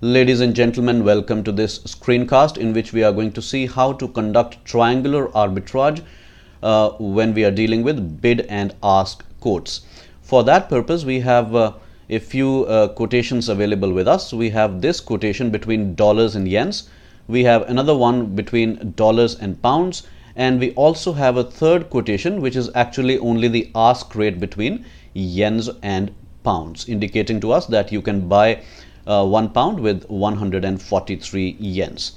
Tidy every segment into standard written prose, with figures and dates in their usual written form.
Ladies and gentlemen, welcome to this screencast in which we are going to see how to conduct triangular arbitrage when we are dealing with bid and ask quotes. For that purpose, we have a few quotations available with us. We have this quotation between dollars and yens. We have another one between dollars and pounds. And we also have a third quotation which is actually only the ask rate between yens and pounds, indicating to us that you can buy 1 pound with 143 yens.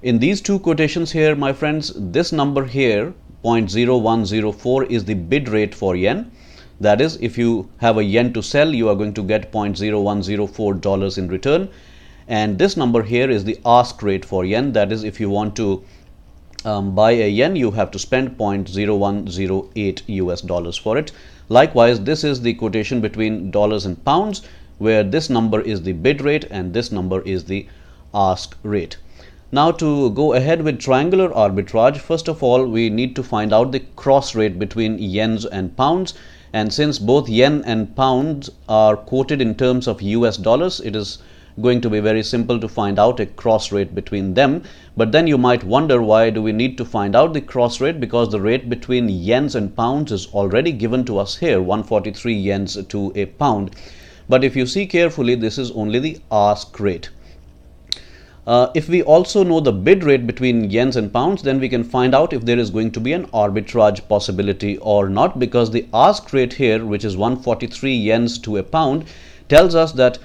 In these two quotations here, my friends, this number here 0.0104 is the bid rate for yen. That is, if you have a yen to sell, you are going to get $0.0104 in return. And this number here is the ask rate for yen. That is, if you want to buy a yen, you have to spend $0.0108 US for it. Likewise, this is the quotation between dollars and pounds, where this number is the bid rate and this number is the ask rate. Now, to go ahead with triangular arbitrage, first of all, we need to find out the cross rate between yens and pounds. And since both yen and pounds are quoted in terms of US dollars, it is going to be very simple to find out a cross rate between them. But then you might wonder, why do we need to find out the cross rate? Because the rate between yens and pounds is already given to us here, 143 yens to a pound. But if you see carefully, this is only the ask rate. If we also know the bid rate between yens and pounds, then we can find out if there is going to be an arbitrage possibility or not, because the ask rate here, which is 143 yens to a pound, tells us that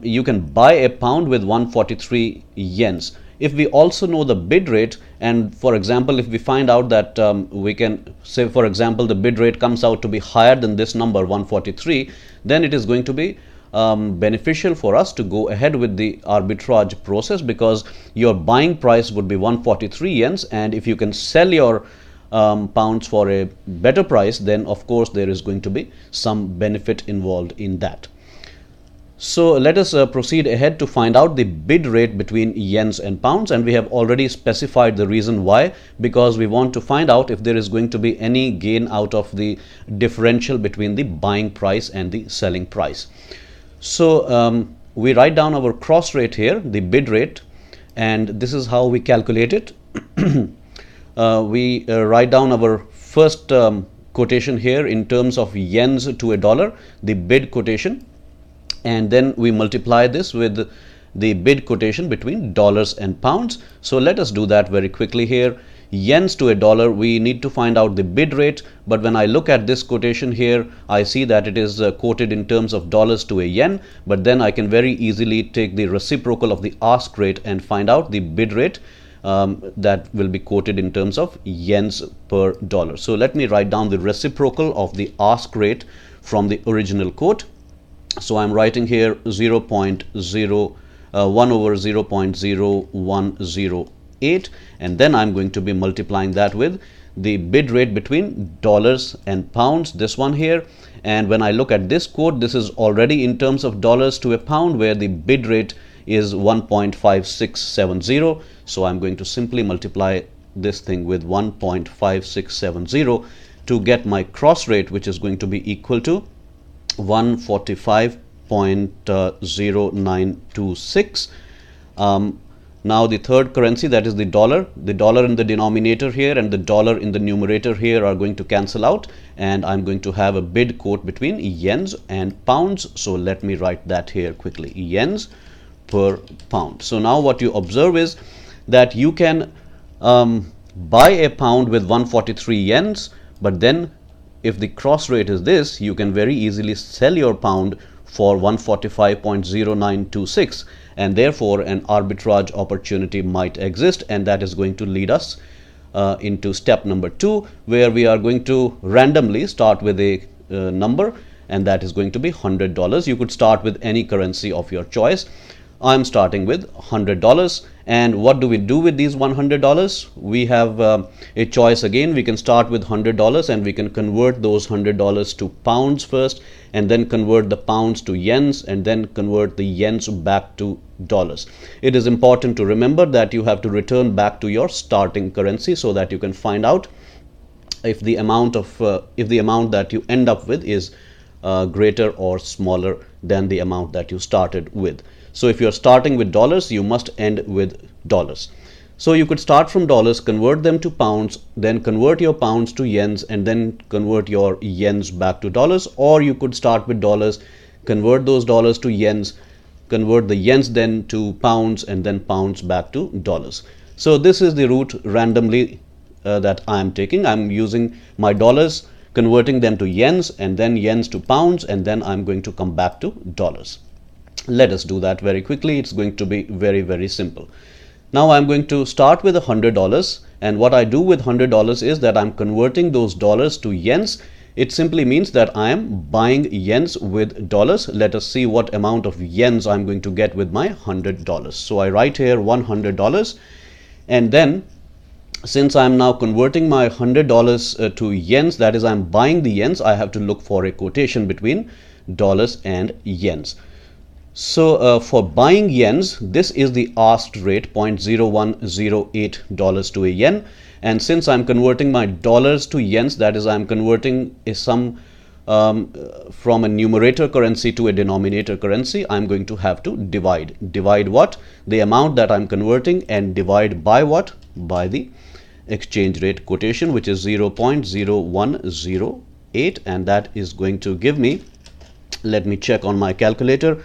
you can buy a pound with 143 yens. If we also know the bid rate, and for example, if we find out that we can say, for example, the bid rate comes out to be higher than this number 143, then it is going to be beneficial for us to go ahead with the arbitrage process, because your buying price would be 143 yens, and if you can sell your pounds for a better price, then of course there is going to be some benefit involved in that. So let us proceed ahead to find out the bid rate between yens and pounds, and we have already specified the reason why, because we want to find out if there is going to be any gain out of the differential between the buying price and the selling price. So we write down our cross rate here, the bid rate, and this is how we calculate it. We write down our first quotation here in terms of yens to a dollar, the bid quotation, and then we multiply this with the bid quotation between dollars and pounds. So let us do that very quickly here. Yens to a dollar, we need to find out the bid rate, but when I look at this quotation here, I see that it is quoted in terms of dollars to a yen, but then I can very easily take the reciprocal of the ask rate and find out the bid rate that will be quoted in terms of yens per dollar. So let me write down the reciprocal of the ask rate from the original quote. So I'm writing here 1 over 0.0108, and then I'm going to be multiplying that with the bid rate between dollars and pounds, this one here. And when I look at this quote, this is already in terms of dollars to a pound, where the bid rate is 1.5670. So I'm going to simply multiply this thing with 1.5670 to get my cross rate, which is going to be equal to 145.0926. Now the third currency, that is the dollar in the denominator here and the dollar in the numerator here are going to cancel out, and I'm going to have a bid quote between yens and pounds. So let me write that here quickly, yens per pound. So now what you observe is that you can buy a pound with 143 yens, but then if the cross rate is this, you can very easily sell your pound for 145.0926, and therefore an arbitrage opportunity might exist, and that is going to lead us into step number 2, where we are going to randomly start with a number, and that is going to be $100. You could start with any currency of your choice. I'm starting with $100. And what do we do with these $100? We have a choice again. We can start with $100 and we can convert those $100 to pounds first, and then convert the pounds to yens, and then convert the yens back to dollars. It is important to remember that you have to return back to your starting currency so that you can find out if the amount that you end up with is greater or smaller than the amount that you started with. So if you're starting with dollars, you must end with dollars. So you could start from dollars, convert them to pounds, then convert your pounds to yens, and then convert your yens back to dollars. Or you could start with dollars, convert those dollars to yens, convert the yens then to pounds, and then pounds back to dollars. So this is the route randomly that I am taking. I'm using my dollars, converting them to yens, and then yens to pounds, and then I'm going to come back to dollars. Let us do that very quickly. It's going to be very simple. Now I'm going to start with $100, and what I do with $100 is that I'm converting those dollars to yens. It simply means that I am buying yens with dollars. Let us see what amount of yens I'm going to get with my $100. So I write here $100, and then since I'm now converting my $100 to yens, that is, I'm buying the yens, I have to look for a quotation between dollars and yens. So for buying yens, this is the asked rate, $0.0108 to a yen. And since I'm converting my dollars to yens, that is, I'm converting a sum from a numerator currency to a denominator currency, I'm going to have to divide. Divide what? The amount that I'm converting, and divide by what? By the exchange rate quotation, which is 0.0108, and that is going to give me, let me check on my calculator,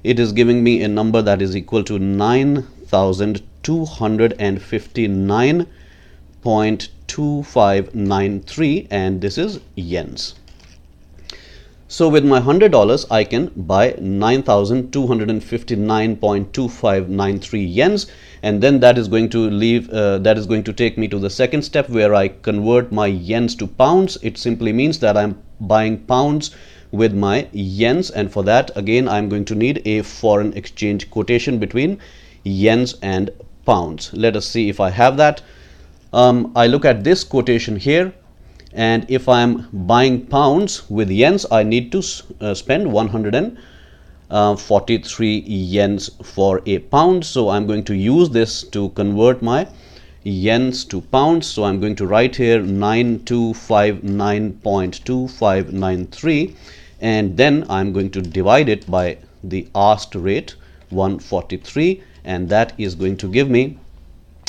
it is giving me a number that is equal to 9,259.2593, and this is yens. So with my $100, I can buy 9,259.2593 yens, and then that is going to take me to the second step, where I convert my yens to pounds. It simply means that I'm buying pounds with my yens, and for that again I'm going to need a foreign exchange quotation between yens and pounds. Let us see if I have that. I look at this quotation here, and if I'm buying pounds with yens, I need to spend 143 yens for a pound. So I'm going to use this to convert my yens to pounds. So I'm going to write here 9259.2593, and then I'm going to divide it by the asked rate, 143, and that is going to give me,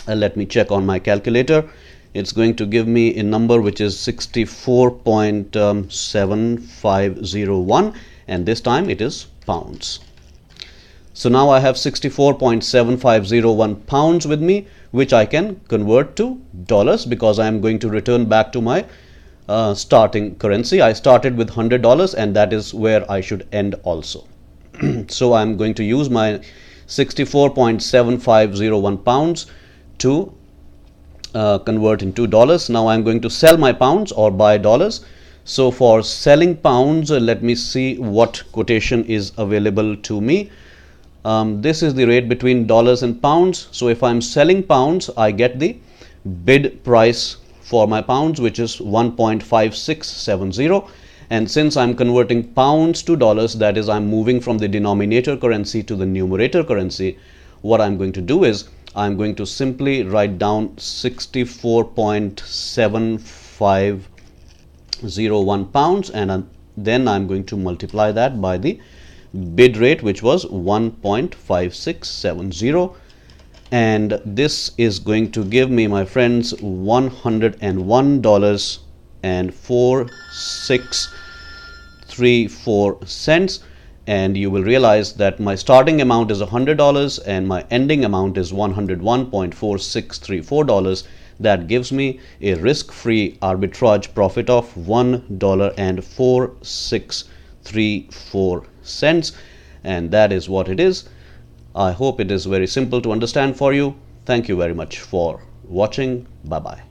let me check on my calculator, it's going to give me a number which is 64.7501, and this time it is pounds. So now I have 64.7501 pounds with me, which I can convert to dollars, because I am going to return back to my starting currency. I started with $100, and that is where I should end also. So I'm going to use my 64.7501 pounds to convert into dollars. Now I'm going to sell my pounds or buy dollars. So for selling pounds, let me see what quotation is available to me. This is the rate between dollars and pounds. So if I'm selling pounds, I get the bid price for my pounds, which is 1.5670. And since I'm converting pounds to dollars, that is, I'm moving from the denominator currency to the numerator currency, what I'm going to do is I'm going to simply write down 64.7501 pounds, and then I'm going to multiply that by the bid rate, which was 1.5670, and this is going to give me, my friends, $101.4634, and you will realize that my starting amount is $100 and my ending amount is $101.4634. That gives me a risk-free arbitrage profit of $1.4634, and that is what it is. I hope it is very simple to understand for you. Thank you very much for watching. Bye bye.